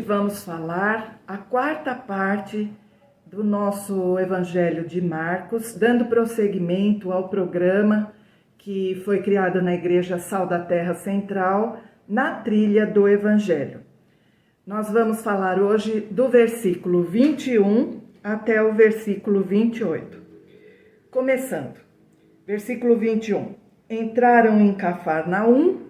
vamos falar a quarta parte do nosso Evangelho de Marcos, dando prosseguimento ao programa que foi criado na Igreja Sal da Terra Central, na trilha do Evangelho. Nós vamos falar hoje do versículo 21 até o versículo 28. Começando, versículo 21. Entraram em Cafarnaum,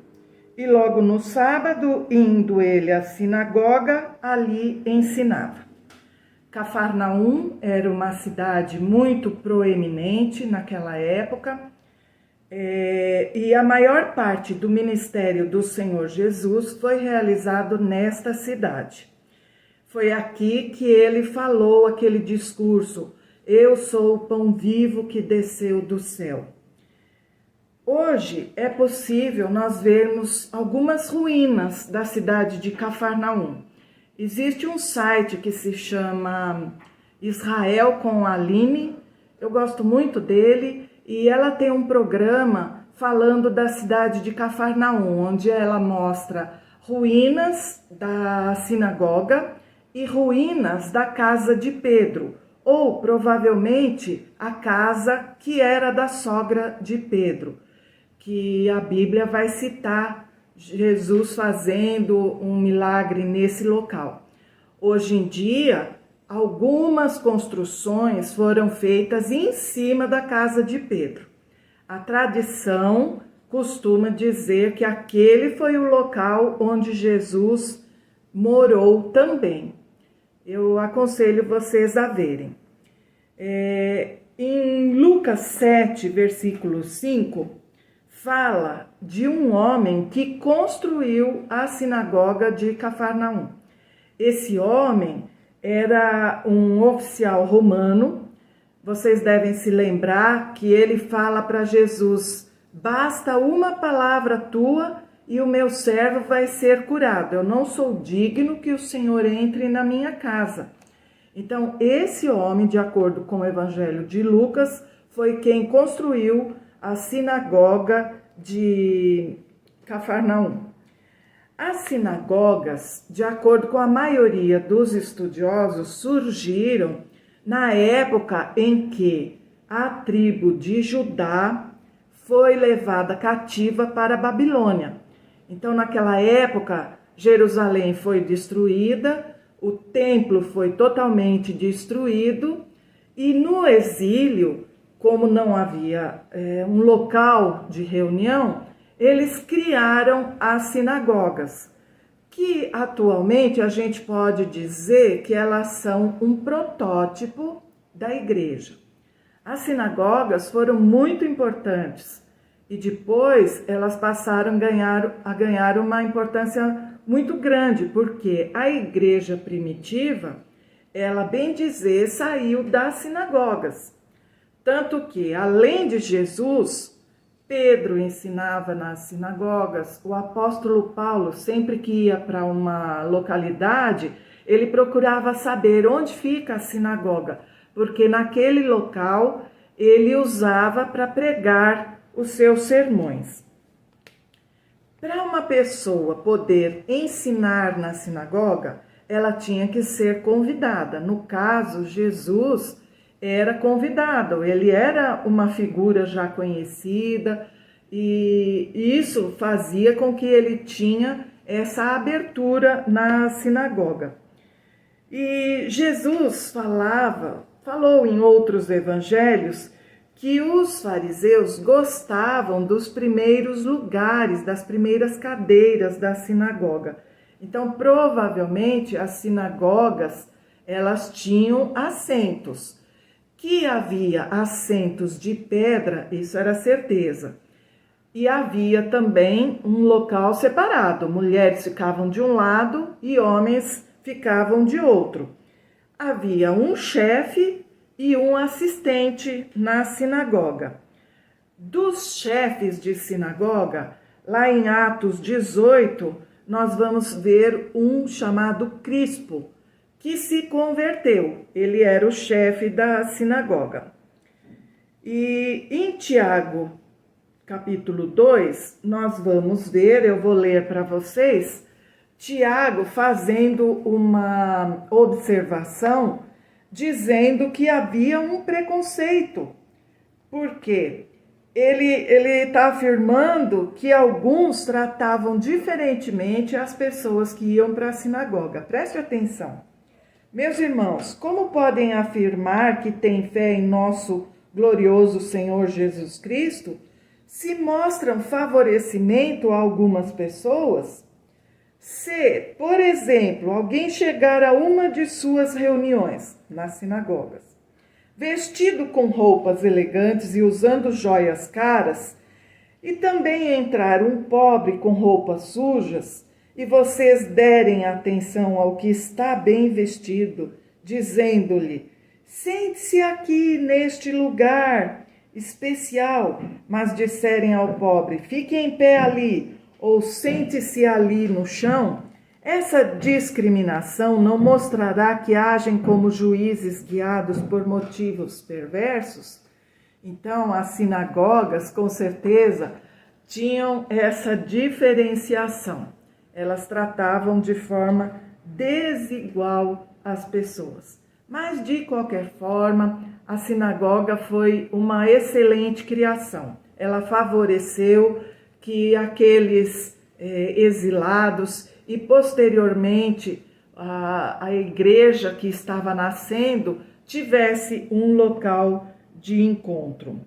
e logo no sábado, indo ele à sinagoga, ali ensinava. Cafarnaum era uma cidade muito proeminente naquela época, e a maior parte do ministério do Senhor Jesus foi realizado nesta cidade. Foi aqui que ele falou aquele discurso: eu sou o pão vivo que desceu do céu. Hoje é possível nós vermos algumas ruínas da cidade de Cafarnaum. Existe um site que se chama Israel com Aline, eu gosto muito dele, e ela tem um programa falando da cidade de Cafarnaum, onde ela mostra ruínas da sinagoga e ruínas da casa de Pedro, ou provavelmente a casa que era da sogra de Pedro, que a Bíblia vai citar Jesus fazendo um milagre nesse local. Hoje em dia, algumas construções foram feitas em cima da casa de Pedro. A tradição costuma dizer que aquele foi o local onde Jesus morou também. Eu aconselho vocês a verem. Em Lucas 7, versículo 5, fala de um homem que construiu a sinagoga de Cafarnaum. Esse homem era um oficial romano. Vocês devem se lembrar que ele fala para Jesus: basta uma palavra tua e o meu servo vai ser curado. Eu não sou digno que o Senhor entre na minha casa. Então, esse homem, de acordo com o Evangelho de Lucas, foi quem construiu a sinagoga de Cafarnaum. As sinagogas, de acordo com a maioria dos estudiosos, surgiram na época em que a tribo de Judá foi levada cativa para a Babilônia. Então, naquela época, Jerusalém foi destruída, o templo foi totalmente destruído, e no exílio, como não havia um local de reunião, eles criaram as sinagogas, que atualmente a gente pode dizer que elas são um protótipo da igreja. As sinagogas foram muito importantes e depois elas passaram a ganhar uma importância muito grande, porque a igreja primitiva, ela bem dizer, saiu das sinagogas. Tanto que, além de Jesus, Pedro ensinava nas sinagogas, o apóstolo Paulo, sempre que ia para uma localidade, ele procurava saber onde fica a sinagoga, porque naquele local ele usava para pregar os seus sermões. Para uma pessoa poder ensinar na sinagoga, ela tinha que ser convidada. No caso, Jesus era convidado, ele era uma figura já conhecida, e isso fazia com que ele tinha essa abertura na sinagoga. E Jesus falou em outros evangelhos que os fariseus gostavam dos primeiros lugares, das primeiras cadeiras da sinagoga. Então, provavelmente, as sinagogas, elas tinham assentos. Que havia assentos de pedra, isso era certeza. E havia também um local separado. Mulheres ficavam de um lado e homens ficavam de outro. Havia um chefe e um assistente na sinagoga. Dos chefes de sinagoga, lá em Atos 18, nós vamos ver um chamado Crispo, que se converteu. Ele era o chefe da sinagoga. E em Tiago, capítulo 2, nós vamos ver, eu vou ler para vocês, Tiago fazendo uma observação, dizendo que havia um preconceito. Por quê? Ele está afirmando que alguns tratavam diferentemente as pessoas que iam para a sinagoga. Preste atenção. Meus irmãos, como podem afirmar que têm fé em nosso glorioso Senhor Jesus Cristo, se mostram favorecimento a algumas pessoas? Se, por exemplo, alguém chegar a uma de suas reuniões nas sinagogas, vestido com roupas elegantes e usando joias caras, e também entrar um pobre com roupas sujas, e vocês derem atenção ao que está bem vestido, dizendo-lhe: sente-se aqui neste lugar especial, mas disserem ao pobre: fique em pé ali, ou sente-se ali no chão, essa discriminação não mostrará que agem como juízes guiados por motivos perversos? Então, as sinagogas, com certeza, tinham essa diferenciação. Elas tratavam de forma desigual as pessoas. Mas, de qualquer forma, a sinagoga foi uma excelente criação. Ela favoreceu que aqueles exilados e, posteriormente, a igreja que estava nascendo tivesse um local de encontro.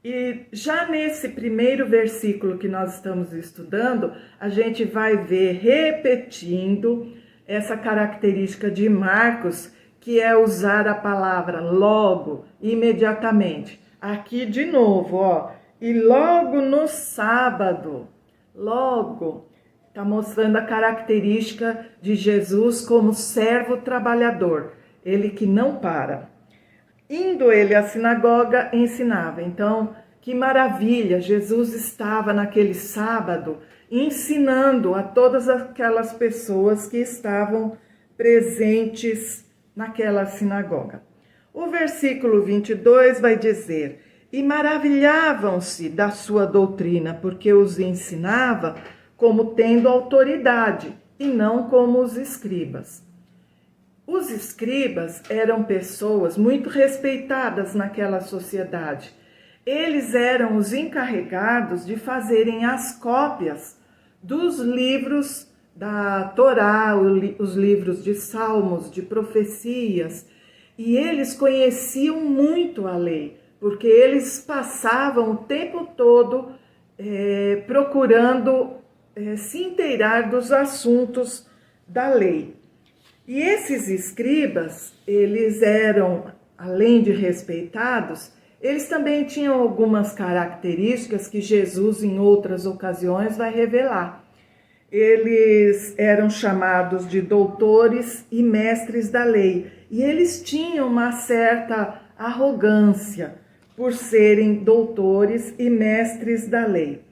E já nesse primeiro versículo que nós estamos estudando, a gente vai ver repetindo essa característica de Marcos, que é usar a palavra logo, imediatamente. Aqui de novo, ó, e logo no sábado, logo, está mostrando a característica de Jesus como servo trabalhador, ele que não para. Indo ele à sinagoga, ensinava. Então, que maravilha, Jesus estava naquele sábado ensinando a todas aquelas pessoas que estavam presentes naquela sinagoga. O versículo 22 vai dizer: e maravilhavam-se da sua doutrina, porque os ensinava como tendo autoridade, e não como os escribas. Os escribas eram pessoas muito respeitadas naquela sociedade. Eles eram os encarregados de fazerem as cópias dos livros da Torá, os livros de salmos, de profecias, e eles conheciam muito a lei, porque eles passavam o tempo todo procurando se inteirar dos assuntos da lei. E esses escribas, eles eram, além de respeitados, eles também tinham algumas características que Jesus, em outras ocasiões, vai revelar. Eles eram chamados de doutores e mestres da lei, e eles tinham uma certa arrogância por serem doutores e mestres da lei.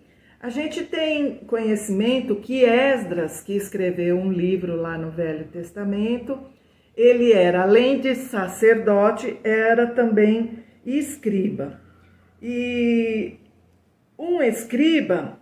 A gente tem conhecimento que Esdras, que escreveu um livro lá no Velho Testamento, ele era, além de sacerdote, era também escriba. E um escriba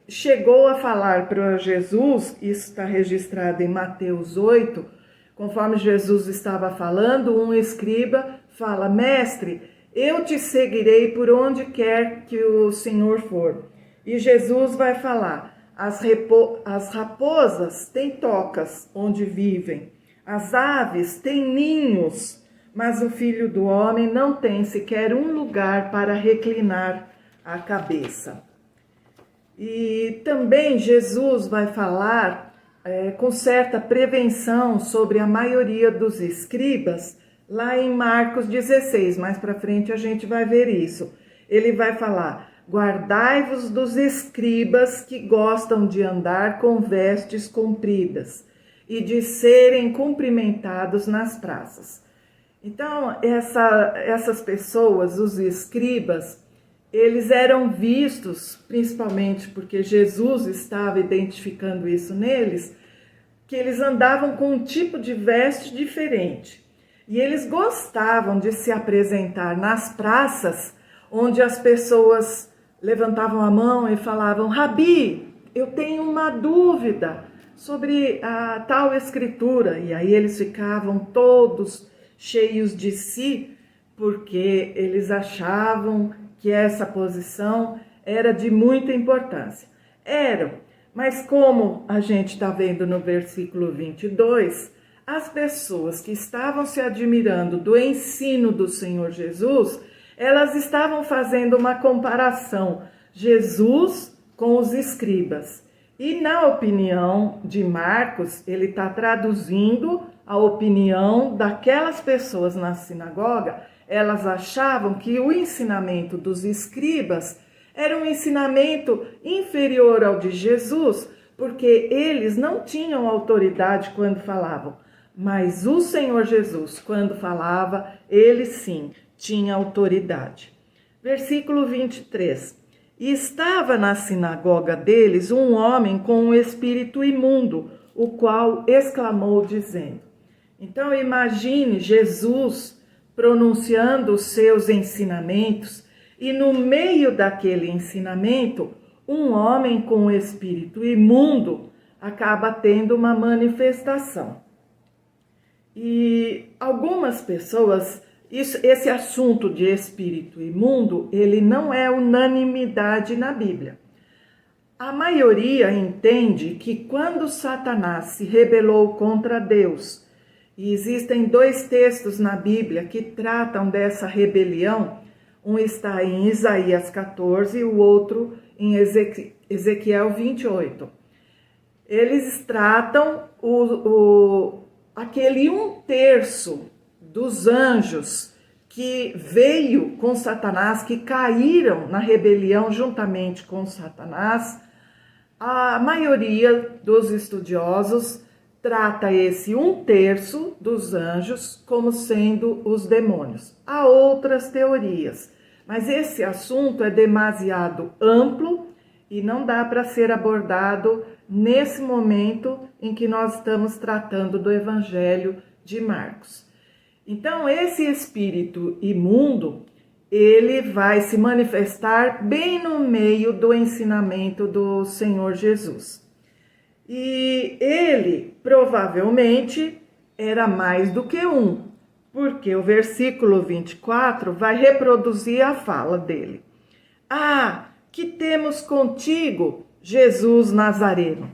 chegou a falar para Jesus, isso está registrado em Mateus 8, conforme Jesus estava falando, um escriba fala: mestre, eu te seguirei por onde quer que o Senhor for. E Jesus vai falar: as raposas têm tocas onde vivem, as aves têm ninhos, mas o Filho do Homem não tem sequer um lugar para reclinar a cabeça. E também Jesus vai falar com certa prevenção sobre a maioria dos escribas, lá em Marcos 16, mais para frente a gente vai ver isso. Ele vai falar: guardai-vos dos escribas que gostam de andar com vestes compridas e de serem cumprimentados nas praças. Então, essas pessoas, os escribas, eles eram vistos, principalmente porque Jesus estava identificando isso neles, que eles andavam com um tipo de veste diferente. E eles gostavam de se apresentar nas praças, onde as pessoas levantavam a mão e falavam: Rabi, eu tenho uma dúvida sobre a tal escritura. E aí eles ficavam todos cheios de si, porque eles achavam que essa posição era de muita importância. Eram, mas como a gente está vendo no versículo 22, as pessoas que estavam se admirando do ensino do Senhor Jesus, elas estavam fazendo uma comparação, Jesus com os escribas. E na opinião de Marcos, ele está traduzindo a opinião daquelas pessoas na sinagoga. Elas achavam que o ensinamento dos escribas era um ensinamento inferior ao de Jesus, porque eles não tinham autoridade quando falavam. Mas o Senhor Jesus, quando falava, ele sim tinha autoridade. Versículo 23. E estava na sinagoga deles um homem com um espírito imundo, o qual exclamou dizendo. Então imagine Jesus pronunciando os seus ensinamentos e no meio daquele ensinamento, um homem com um espírito imundo acaba tendo uma manifestação. E algumas pessoas, esse assunto de espírito imundo, ele não é unanimidade na Bíblia. A maioria entende que quando Satanás se rebelou contra Deus, e existem 2 textos na Bíblia que tratam dessa rebelião, um está em Isaías 14 e o outro em Ezequiel 28. Eles tratam aquele 1/3 dos anjos que veio com Satanás, que caíram na rebelião juntamente com Satanás. A maioria dos estudiosos trata esse 1/3 dos anjos como sendo os demônios. Há outras teorias, mas esse assunto é demasiado amplo e não dá para ser abordado nesse momento em que nós estamos tratando do Evangelho de Marcos. Então, esse espírito imundo, ele vai se manifestar bem no meio do ensinamento do Senhor Jesus. E ele, provavelmente, era mais do que um, porque o versículo 24 vai reproduzir a fala dele. Ah, que temos contigo, Jesus Nazareno.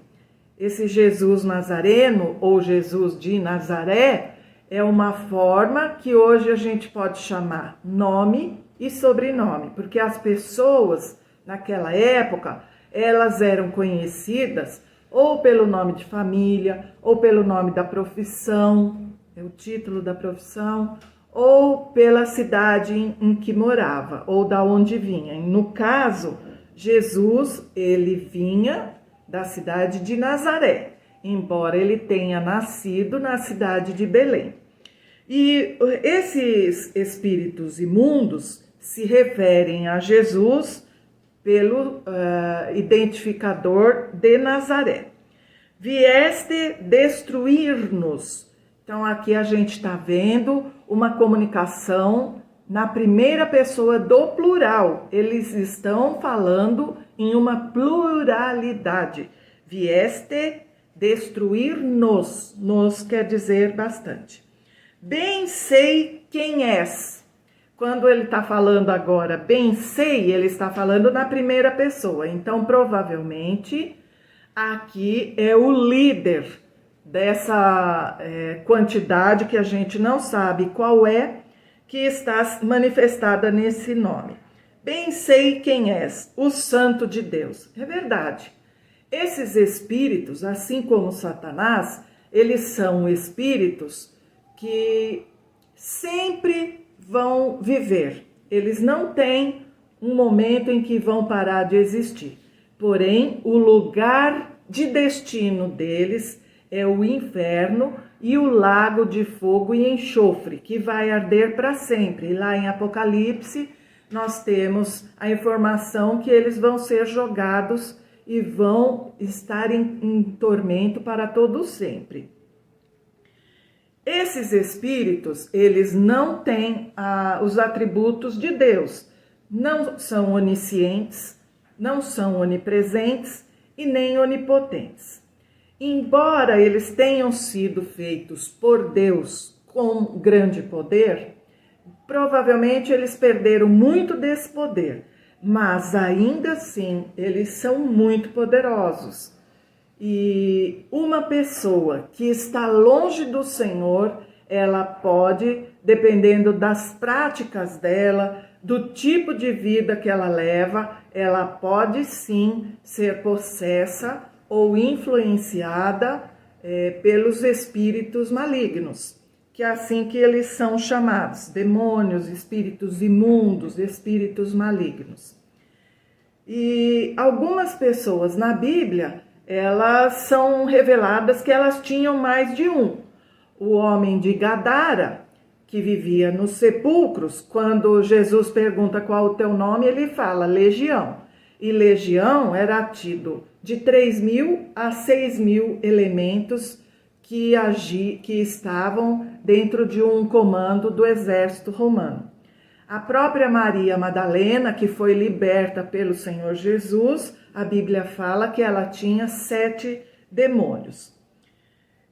Esse Jesus Nazareno, ou Jesus de Nazaré, é uma forma que hoje a gente pode chamar nome e sobrenome, porque as pessoas naquela época, elas eram conhecidas ou pelo nome de família, ou pelo nome da profissão, é o título da profissão, ou pela cidade em que morava, ou da onde vinha. No caso, Jesus, ele vinha da cidade de Nazaré, embora ele tenha nascido na cidade de Belém. E esses espíritos imundos se referem a Jesus pelo identificador de Nazaré. Vieste destruir-nos. Então aqui a gente está vendo uma comunicação na primeira pessoa do plural. Eles estão falando em uma pluralidade. Vieste destruir-nos. Nos quer dizer bastante. Bem sei quem és. Quando ele está falando agora, bem sei, ele está falando na primeira pessoa. Então, provavelmente, aqui é o líder dessa quantidade que a gente não sabe qual é, que está manifestada nesse nome. Bem sei quem és, o Santo de Deus. É verdade. Esses espíritos, assim como Satanás, eles são espíritos que sempre vão viver. Eles não têm um momento em que vão parar de existir. Porém, o lugar de destino deles é o inferno e o lago de fogo e enxofre, que vai arder para sempre. E lá em Apocalipse, nós temos a informação que eles vão ser jogados e vão estar em tormento para todo sempre. Esses espíritos, eles não têm os atributos de Deus, não são oniscientes, não são onipresentes e nem onipotentes. Embora eles tenham sido feitos por Deus com grande poder, provavelmente eles perderam muito desse poder, mas ainda assim eles são muito poderosos. E uma pessoa que está longe do Senhor, ela pode, dependendo das práticas dela, do tipo de vida que ela leva, ela pode sim ser possessa ou influenciada pelos espíritos malignos, que é assim que eles são chamados, demônios, espíritos imundos, espíritos malignos. E algumas pessoas na Bíblia, elas são reveladas que elas tinham mais de um. O homem de Gadara, que vivia nos sepulcros, quando Jesus pergunta qual o teu nome, ele fala Legião. E legião era tido de 3.000 a 6.000 elementos que estavam dentro de um comando do exército romano. A própria Maria Madalena, que foi liberta pelo Senhor Jesus, a Bíblia fala que ela tinha 7 demônios.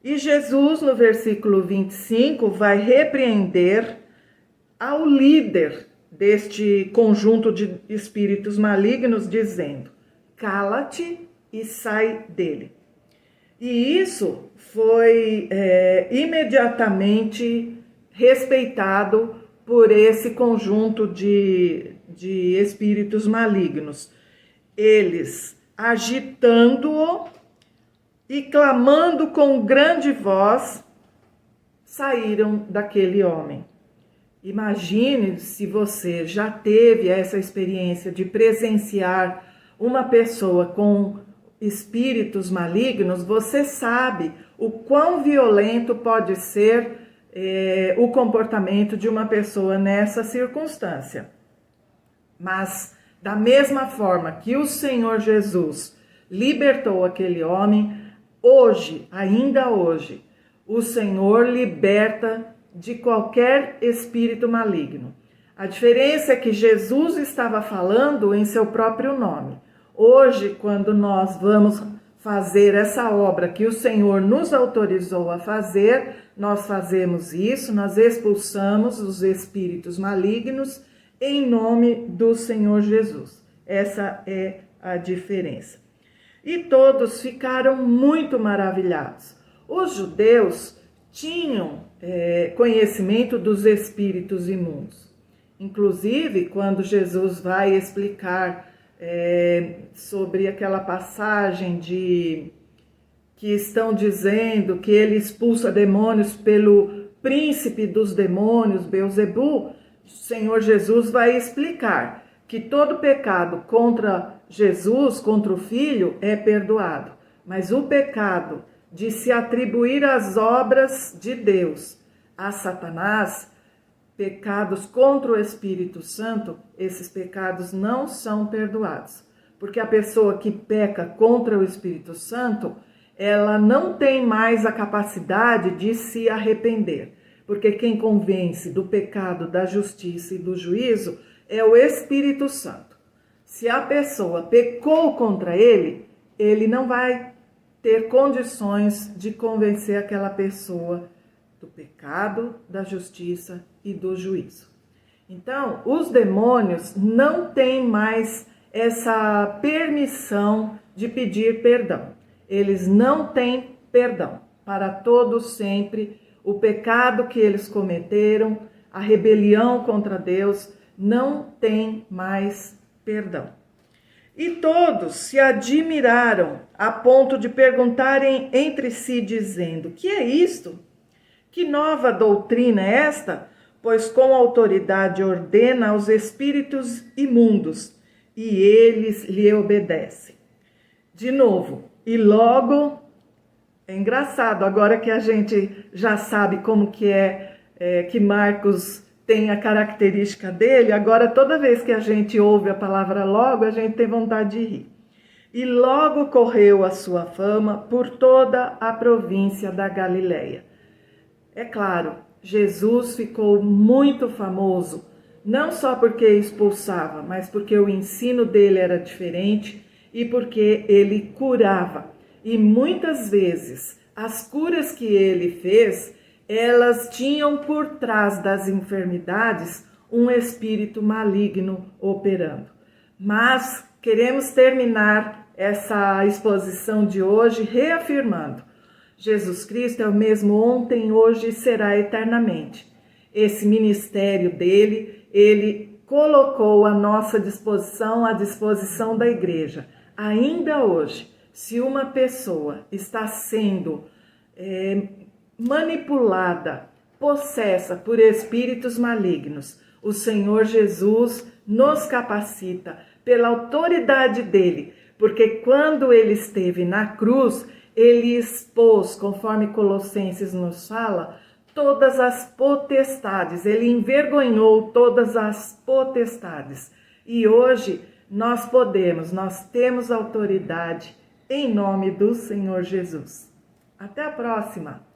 E Jesus, no versículo 25, vai repreender ao líder deste conjunto de espíritos malignos, dizendo: cala-te e sai dele. E isso foi imediatamente respeitado por esse conjunto de espíritos malignos. Eles, agitando-o e clamando com grande voz, saíram daquele homem. Imagine se você já teve essa experiência de presenciar uma pessoa com espíritos malignos, você sabe o quão violento pode ser o comportamento de uma pessoa nessa circunstância. Mas, da mesma forma que o Senhor Jesus libertou aquele homem, hoje, ainda hoje, o Senhor liberta de qualquer espírito maligno. A diferença é que Jesus estava falando em seu próprio nome. Hoje, quando nós vamos fazer essa obra que o Senhor nos autorizou a fazer, nós fazemos isso, nós expulsamos os espíritos malignos em nome do Senhor Jesus. Essa é a diferença. E todos ficaram muito maravilhados. Os judeus tinham conhecimento dos espíritos imundos. Inclusive, quando Jesus vai explicar sobre aquela passagem que estão dizendo que ele expulsa demônios pelo príncipe dos demônios, Beelzebu, o Senhor Jesus vai explicar que todo pecado contra Jesus, contra o Filho, é perdoado. Mas o pecado de se atribuir as obras de Deus a Satanás, pecados contra o Espírito Santo, esses pecados não são perdoados. Porque a pessoa que peca contra o Espírito Santo, ela não tem mais a capacidade de se arrepender. Porque quem convence do pecado, da justiça e do juízo é o Espírito Santo. Se a pessoa pecou contra ele, ele não vai ter condições de convencer aquela pessoa do pecado, da justiça e do juízo. Então, os demônios não têm mais essa permissão de pedir perdão. Eles não têm perdão. Para todos sempre, o pecado que eles cometeram, a rebelião contra Deus, não tem mais perdão. E todos se admiraram a ponto de perguntarem entre si, dizendo: que é isto? Que nova doutrina é esta? Pois com autoridade ordena aos espíritos imundos, e eles lhe obedecem. De novo, e logo, é engraçado, agora que a gente já sabe como que que Marcos tem a característica dele, agora toda vez que a gente ouve a palavra logo, a gente tem vontade de rir. E logo correu a sua fama por toda a província da Galileia. É claro, Jesus ficou muito famoso, não só porque expulsava, mas porque o ensino dele era diferente e porque ele curava. E muitas vezes as curas que ele fez, elas tinham por trás das enfermidades um espírito maligno operando. Mas queremos terminar essa exposição de hoje reafirmando: Jesus Cristo é o mesmo ontem, hoje e será eternamente. Esse ministério dele, ele colocou à nossa disposição, à disposição da igreja. Ainda hoje, se uma pessoa está sendo manipulada, possessa por espíritos malignos, o Senhor Jesus nos capacita pela autoridade dele, porque quando ele esteve na cruz, ele expôs, conforme Colossenses nos fala, todas as potestades, ele envergonhou todas as potestades. E hoje nós temos autoridade em nome do Senhor Jesus. Até a próxima!